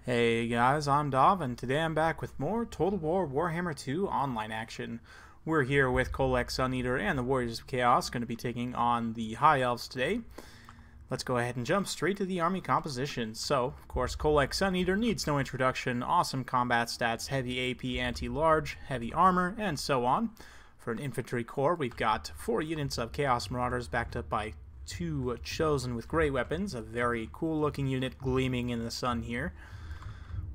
Hey guys, I'm Dov, and today I'm back with more Total War Warhammer 2 online action. We're here with Kholek, Sun Eater, and the Warriors of Chaos, going to be taking on the High Elves today. Let's go ahead and jump straight to the army composition. So, of course, Kholek, Sun Eater needs no introduction, awesome combat stats, heavy AP, anti-large, heavy armor, and so on. For an infantry corps, we've got 4 units of Chaos Marauders backed up by 2 chosen with great weapons, a very cool looking unit gleaming in the sun here.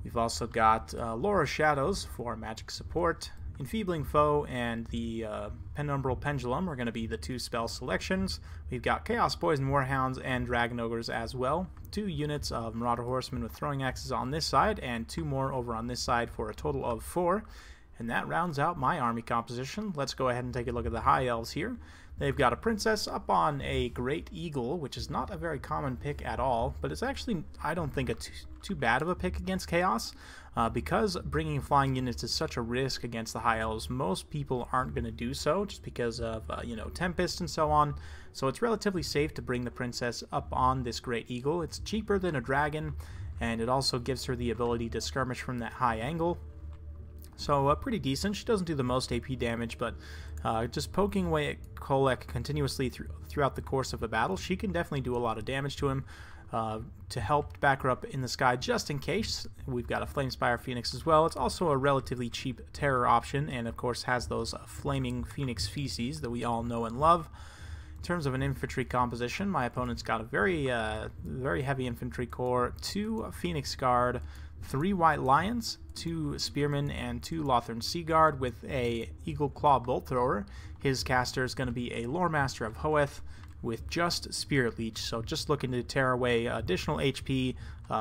We've also got Laura Shadows for magic support, Enfeebling Foe, and the Penumbral Pendulum are going to be the 2 spell selections. We've got Chaos Poison Warhounds and Dragon Ogres as well. 2 units of Marauder Horsemen with throwing axes on this side, and 2 more over on this side for a total of 4. And that rounds out my army composition. Let's go ahead and take a look at the High Elves here. They've got a Princess up on a Great Eagle, which is not a very common pick at all, but it's actually, I don't think, too bad of a pick against Chaos. Because bringing flying units is such a risk against the High Elves, most people aren't going to do so, just because of, Tempest and so on. So it's relatively safe to bring the Princess up on this Great Eagle. It's cheaper than a Dragon, and it also gives her the ability to skirmish from that high angle. So pretty decent. She doesn't do the most AP damage, but just poking away at Kholek continuously throughout the course of a battle, she can definitely do a lot of damage to him. To help back her up in the sky just in case, we've got a Flamespire Phoenix as well. It's also a relatively cheap terror option, and of course has those flaming Phoenix feces that we all know and love. In terms of an infantry composition, my opponent's got a very heavy infantry corps, 2 Phoenix Guard, 3 White Lions, 2 Spearmen, and 2 Lothern Sea Guard with a Eagle Claw Bolt Thrower. His caster is going to be a Lore Master of Hoeth with just Spirit Leech, so just looking to tear away additional HP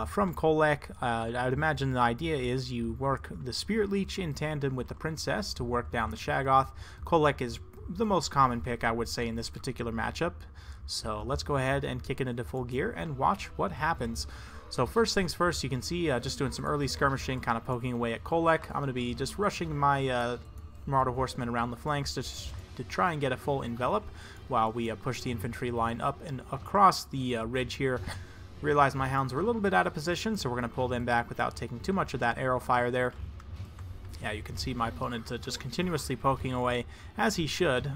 from Kholek. I'd imagine the idea is you work the Spirit Leech in tandem with the Princess to work down the Shaggoth. Kholek is the most common pick, I would say, in this particular matchup. So let's go ahead and kick it into full gear and watch what happens. So first things first, you can see just doing some early skirmishing, kind of poking away at Kholek. I'm going to be just rushing my Marauder Horsemen around the flanks to try and get a full envelop while we push the infantry line up and across the ridge here. Realize my hounds were a little bit out of position, so we're going to pull them back without taking too much of that arrow fire there. Yeah, you can see my opponent just continuously poking away, as he should.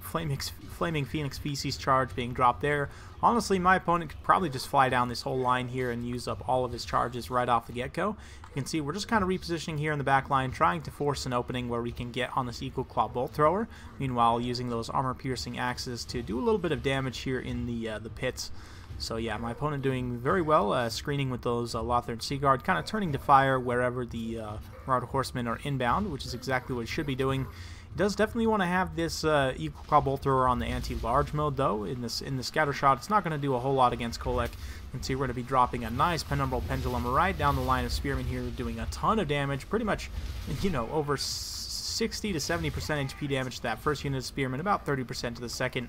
Flaming Phoenix Feces charge being dropped there. Honestly, my opponent could probably just fly down this whole line here and use up all of his charges right off the get-go. You can see we're just kind of repositioning here in the back line, trying to force an opening where we can get on this Eagle Claw Bolt Thrower. Meanwhile, using those armor-piercing axes to do a little bit of damage here in the pits. So yeah, my opponent doing very well, screening with those Lothern Sea Guard, kind of turning to fire wherever the Marauder Horsemen are inbound, which is exactly what it should be doing. He does definitely want to have this Eagle Claw Bolt Thrower on the anti-large mode, though. In the scatter shot, it's not going to do a whole lot against Kholek. You can see we're going to be dropping a nice Penumbral Pendulum right down the line of Spearmen here, doing a ton of damage, pretty much, over 60 to 70% HP damage to that first unit of Spearmen, about 30% to the second.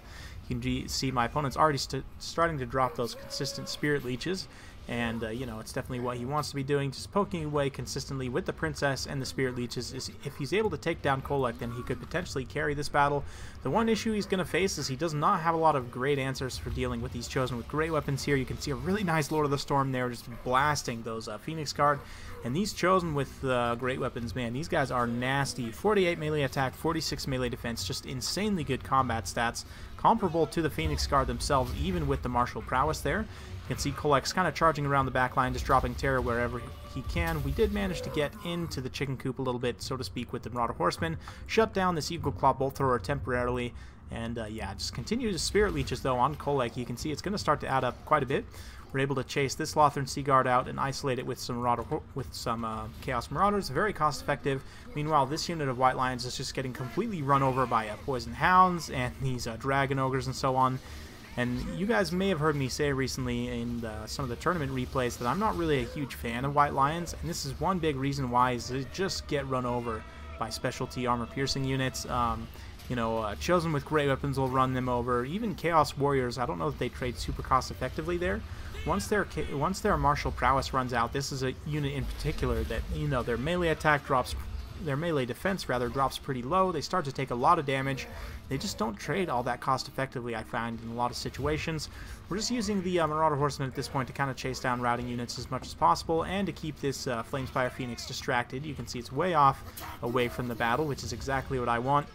You can see my opponent's already starting to drop those consistent Spirit Leeches, and it's definitely what he wants to be doing, just poking away consistently with the Princess and the Spirit Leeches. If he's able to take down Kholek, then he could potentially carry this battle. The one issue he's going to face is he does not have a lot of great answers for dealing with these chosen with great weapons here. You can see a really nice Lord of the Storm there, just blasting those Phoenix Guard. And these chosen with great weapons, man, these guys are nasty. 48 melee attack, 46 melee defense, just insanely good combat stats, comparable to the Phoenix Guard themselves, even with the martial prowess there. You can see Kholek's kind of charging around the back line, just dropping terror wherever he can. We did manage to get into the chicken coop a little bit, so to speak, with the Marauder Horsemen. Shut down this Eagle Claw Bolt Thrower temporarily. And yeah, just continue to Spirit Leeches, though, on Kholek. You can see it's going to start to add up quite a bit. We're able to chase this Lothern Sea Guard out and isolate it with some Chaos Marauders. Very cost effective. Meanwhile, this unit of White Lions is just getting completely run over by Poison Hounds and these Dragon Ogres and so on. And you guys may have heard me say recently in some of the tournament replays that I'm not really a huge fan of White Lions, and this is one big reason why, is they just get run over by specialty armor-piercing units. Chosen with great weapons will run them over. Even Chaos Warriors, I don't know if they trade super cost effectively there. Once their martial prowess runs out, this is a unit in particular that, their melee attack drops their melee defense rather drops pretty low. They start to take a lot of damage. They just don't trade all that cost effectively, I find, in a lot of situations. We're just using the Marauder Horseman at this point to kind of chase down routing units as much as possible, and to keep this Flamespire Phoenix distracted. You can see it's way off away from the battle, which is exactly what I want.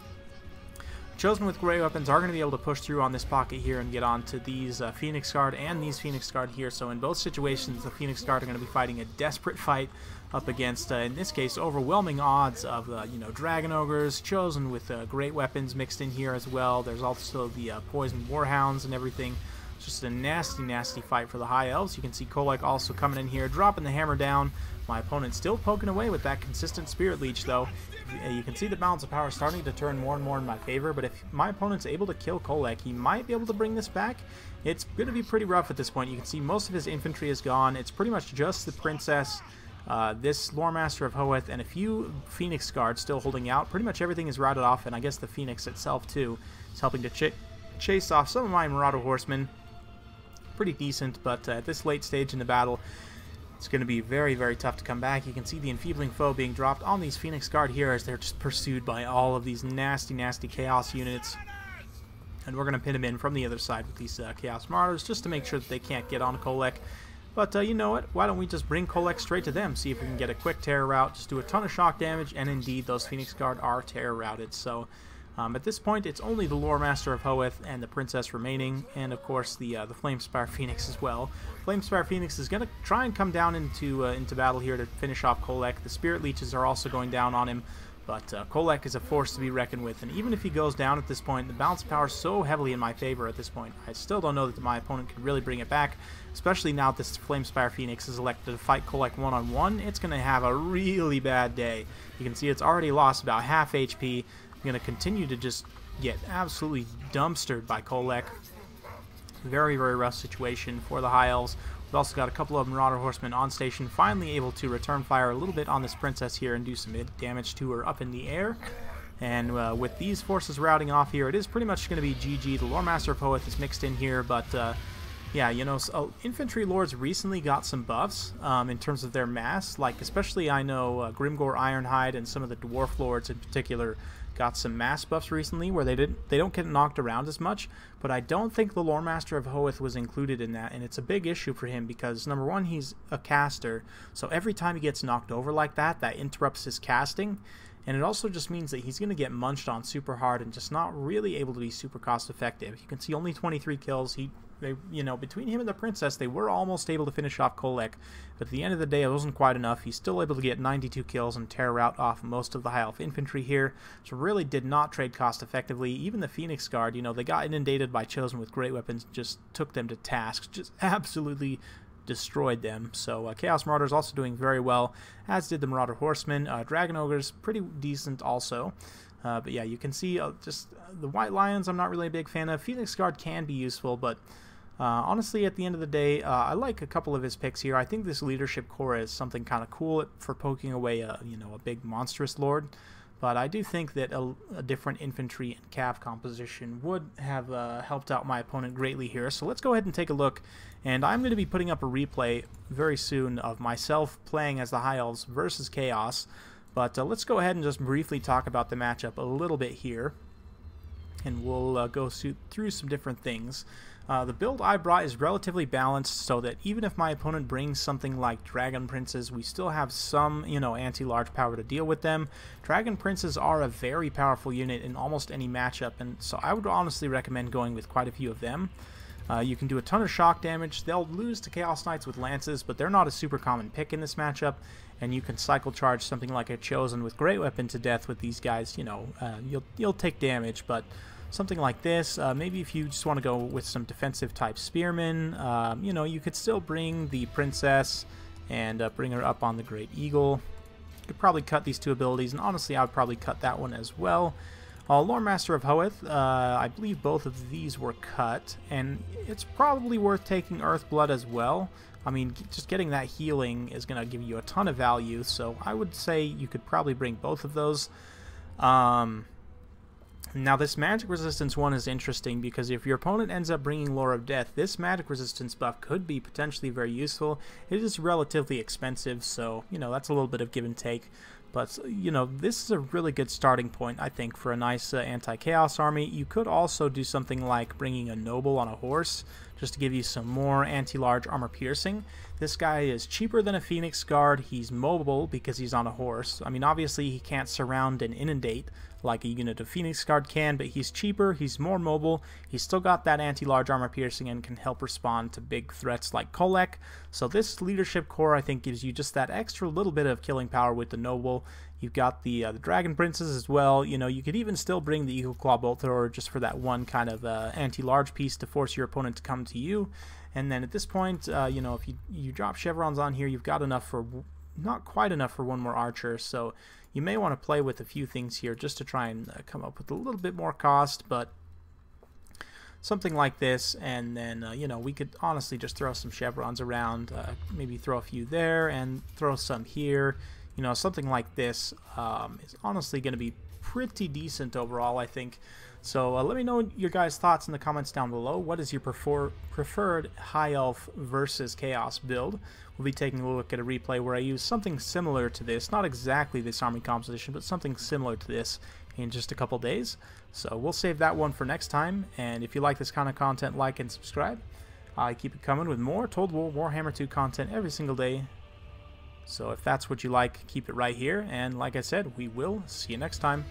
Chosen with great weapons are going to be able to push through on this pocket here and get onto these Phoenix Guard and these Phoenix Guard here. So in both situations, the Phoenix Guard are going to be fighting a desperate fight up against, in this case, overwhelming odds of, Dragon Ogres, Chosen with great weapons mixed in here as well. There's also the Poison Warhounds and everything. It's just a nasty, nasty fight for the High Elves. You can see Kholek also coming in here, dropping the hammer down. My opponent still poking away with that consistent Spirit Leech, though. You can see the balance of power starting to turn more and more in my favor, but if my opponent's able to kill Kholek, he might be able to bring this back. It's going to be pretty rough at this point. You can see most of his infantry is gone. It's pretty much just the Princess, this Lore Master of Hoeth, and a few Phoenix Guards still holding out. Pretty much everything is routed off, and I guess the Phoenix itself, too, is helping to chase off some of my Marauder Horsemen. Pretty decent, but at this late stage in the battle, it's going to be very, very tough to come back. You can see the Enfeebling Foe being dropped on these Phoenix Guard here as they're just pursued by all of these nasty, nasty Chaos units. And we're going to pin them in from the other side with these Chaos Marauders just to make sure that they can't get on Kholek. But you know what? Why don't we just bring Kholek straight to them, see if we can get a quick terror route, just do a ton of shock damage, and indeed those Phoenix Guard are terror routed. So at this point, it's only the Lore Master of Hoeth and the Princess remaining, and of course the Flamespire Phoenix as well. Flamespire Phoenix is going to try and come down into battle here to finish off Kholek. The Spirit Leeches are also going down on him, but Kholek is a force to be reckoned with, and even if he goes down at this point, the balance of power is so heavily in my favor at this point. I still don't know that my opponent could really bring it back, especially now that this Flamespire Phoenix is elected to fight Kholek one-on-one. It's going to have a really bad day. You can see it's already lost about half HP. Going to continue to just get absolutely dumpstered by Kholek. Very, very rough situation for the High Elves. We've also got a couple of Marauder Horsemen on station, finally able to return fire a little bit on this Princess here and do some damage to her up in the air. And with these forces routing off here, it is pretty much going to be GG. The Lore Master of Hoeth is mixed in here, but yeah, you know, infantry lords recently got some buffs in terms of their mass. Like, especially I know Grimgore Ironhide and some of the Dwarf Lords in particular got some mass buffs recently where they don't get knocked around as much, but I don't think the Lore Master of Hoeth was included in that, and it's a big issue for him because, number one, he's a caster, so every time he gets knocked over like that, that interrupts his casting, and it also just means that he's going to get munched on super hard and just not really able to be super cost effective. You can see only 23 kills. You know, between him and the Princess, they were almost able to finish off Kholek, but at the end of the day, it wasn't quite enough. He's still able to get 92 kills and tear out off most of the High Elf infantry here, so really did not trade cost effectively. Even the Phoenix Guard, you know, they got inundated by Chosen with great weapons, just took them to task, just absolutely destroyed them. So Chaos Marauders also doing very well, as did the Marauder Horsemen. Dragon Ogres, pretty decent also. But yeah, you can see just the White Lions I'm not really a big fan of. Phoenix Guard can be useful, but honestly, at the end of the day, I like a couple of his picks here. I think this Leadership Core is something kind of cool for poking away a big monstrous lord. But I do think that a different infantry and cav composition would have helped out my opponent greatly here. So let's go ahead and take a look. And I'm going to be putting up a replay very soon of myself playing as the High Elves versus Chaos. But let's go ahead and just briefly talk about the matchup a little bit here. And we'll go through some different things. The build I brought is relatively balanced so that even if my opponent brings something like Dragon Princes, we still have some, anti-large power to deal with them. Dragon Princes are a very powerful unit in almost any matchup, and so I would honestly recommend going with quite a few of them. You can do a ton of shock damage. They'll lose to Chaos Knights with lances, but they're not a super common pick in this matchup, and you can cycle charge something like a Chosen with great weapon to death with these guys. You'll take damage, but something like this, maybe if you just want to go with some defensive type spearmen, you could still bring the Princess and bring her up on the Great Eagle. You could probably cut these two abilities, and honestly I would probably cut that one as well. Lore Master of Hoeth, I believe both of these were cut, and it's probably worth taking Earthblood as well. I mean, just getting that healing is going to give you a ton of value, so I would say you could probably bring both of those. Now this magic resistance one is interesting because if your opponent ends up bringing Lore of Death, this magic resistance buff could be potentially very useful. It is relatively expensive, so that's a little bit of give and take. But, you know, this is a really good starting point, I think, for a nice anti-chaos army. You could also do something like bringing a noble on a horse, just to give you some more anti-large armor piercing. This guy is cheaper than a Phoenix Guard. He's mobile because he's on a horse. I mean, obviously he can't surround and inundate like a unit of Phoenix Guard can, but he's cheaper, he's more mobile, he's still got that anti-large armor piercing and can help respond to big threats like Kholek. So this leadership core, I think, gives you just that extra little bit of killing power with the noble. You've got the Dragon Princes as well. You know, you could even still bring the Eagle Claw Bolt Thrower just for that one kind of anti-large piece to force your opponent to come to you. And then at this point, you know, if you drop chevrons on here, you've got enough for, not quite enough for one more archer, so you may want to play with a few things here just to try and come up with a little bit more cost, but something like this, and then, you know, we could honestly just throw some chevrons around, maybe throw a few there, and throw some here. You know, something like this is honestly going to be pretty decent overall, I think. So let me know your guys' thoughts in the comments down below. What is your preferred High Elf versus Chaos build? We'll be taking a look at a replay where I use something similar to this, not exactly this army composition, but something similar to this in just a couple days. So we'll save that one for next time, and if you like this kind of content, like and subscribe. I keep it coming with more Total War Warhammer 2 content every single day. So if that's what you like, keep it right here, and like I said, we will see you next time.